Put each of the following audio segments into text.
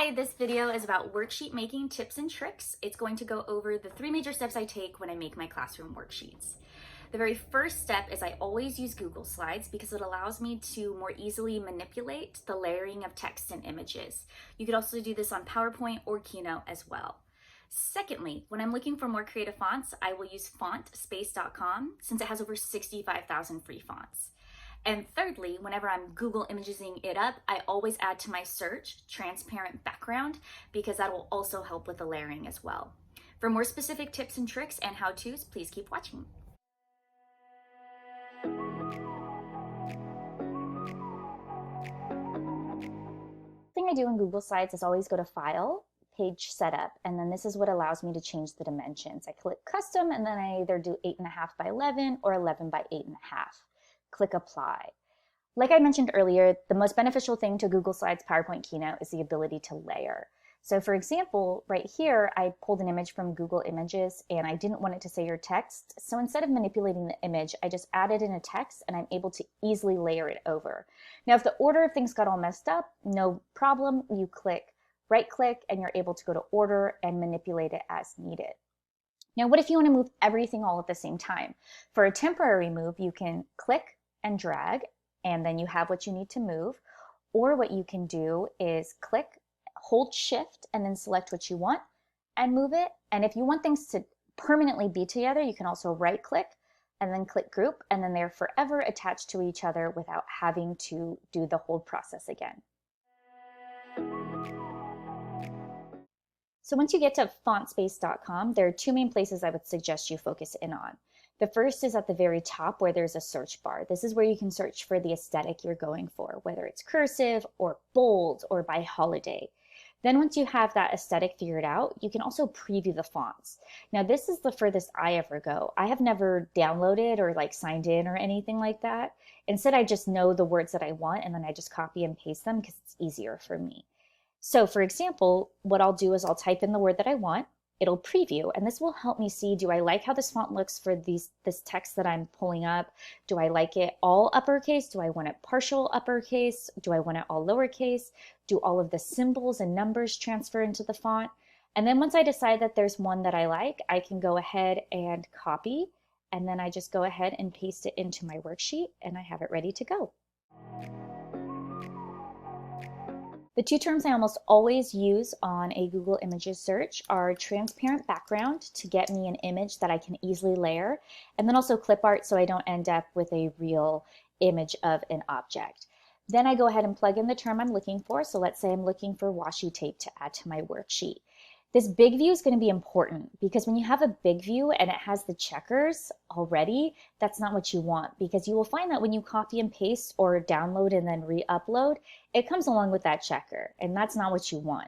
Hi, this video is about worksheet making tips and tricks. It's going to go over the 3 major steps I take when I make my classroom worksheets. The very first step is I always use Google Slides because it allows me to more easily manipulate the layering of text and images. You could also do this on PowerPoint or Keynote as well. Secondly, when I'm looking for more creative fonts, I will use fontspace.com since it has over 65,000 free fonts. And thirdly, whenever I'm Google imaging it up, I always add to my search transparent background because that will also help with the layering as well. For more specific tips and tricks and how-tos, please keep watching. The thing I do in Google Slides is always go to File, Page Setup, and then this is what allows me to change the dimensions. I click Custom, and then I either do 8.5 by 11 or 11 by 8.5. Click Apply. Like I mentioned earlier, the most beneficial thing to Google Slides, PowerPoint, Keynote is the ability to layer. So for example, right here, I pulled an image from Google Images and I didn't want it to say your text. So instead of manipulating the image, I just added in a text and I'm able to easily layer it over. Now, if the order of things got all messed up, no problem. You right click and you're able to go to order and manipulate it as needed. Now, what if you want to move everything all at the same time? For a temporary move, you can click and drag, and then you have what you need to move. Or what you can do is click, hold shift, and then select what you want and move it. And if you want things to permanently be together, you can also right click and then click group, and then they're forever attached to each other without having to do the hold process again. So once you get to fontspace.com, there are 2 main places I would suggest you focus in on. The first is at the very top where there's a search bar. This is where you can search for the aesthetic you're going for, whether it's cursive or bold or by holiday. Then once you have that aesthetic figured out, you can also preview the fonts. Now this is the furthest I ever go. I have never downloaded or signed in or anything like that. Instead, I just know the words that I want and then I just copy and paste them because it's easier for me. So for example, what I'll do is I'll type in the word that I want. It'll preview, and this will help me see, do I like how this font looks for this text that I'm pulling up? Do I like it all uppercase? Do I want it partial uppercase? Do I want it all lowercase? Do all of the symbols and numbers transfer into the font? And then once I decide that there's one that I like, I can go ahead and copy, and then I just go ahead and paste it into my worksheet, and I have it ready to go. The 2 terms I almost always use on a Google Images search are transparent background to get me an image that I can easily layer, and then also clip art so I don't end up with a real image of an object. Then I go ahead and plug in the term I'm looking for. So let's say I'm looking for washi tape to add to my worksheet. This big view is going to be important because when you have a big view and it has the checkers already, that's not what you want, because you will find that when you copy and paste or download and then re-upload, it comes along with that checker, and that's not what you want.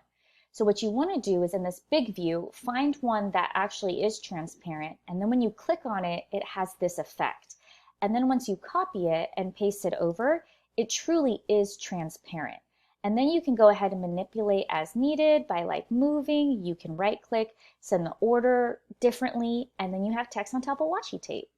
So what you want to do is in this big view, find one that actually is transparent, and then when you click on it, it has this effect. And then once you copy it and paste it over, it truly is transparent. And then you can go ahead and manipulate as needed by moving. You can right click, send the order differently, and then you have text on top of washi tape.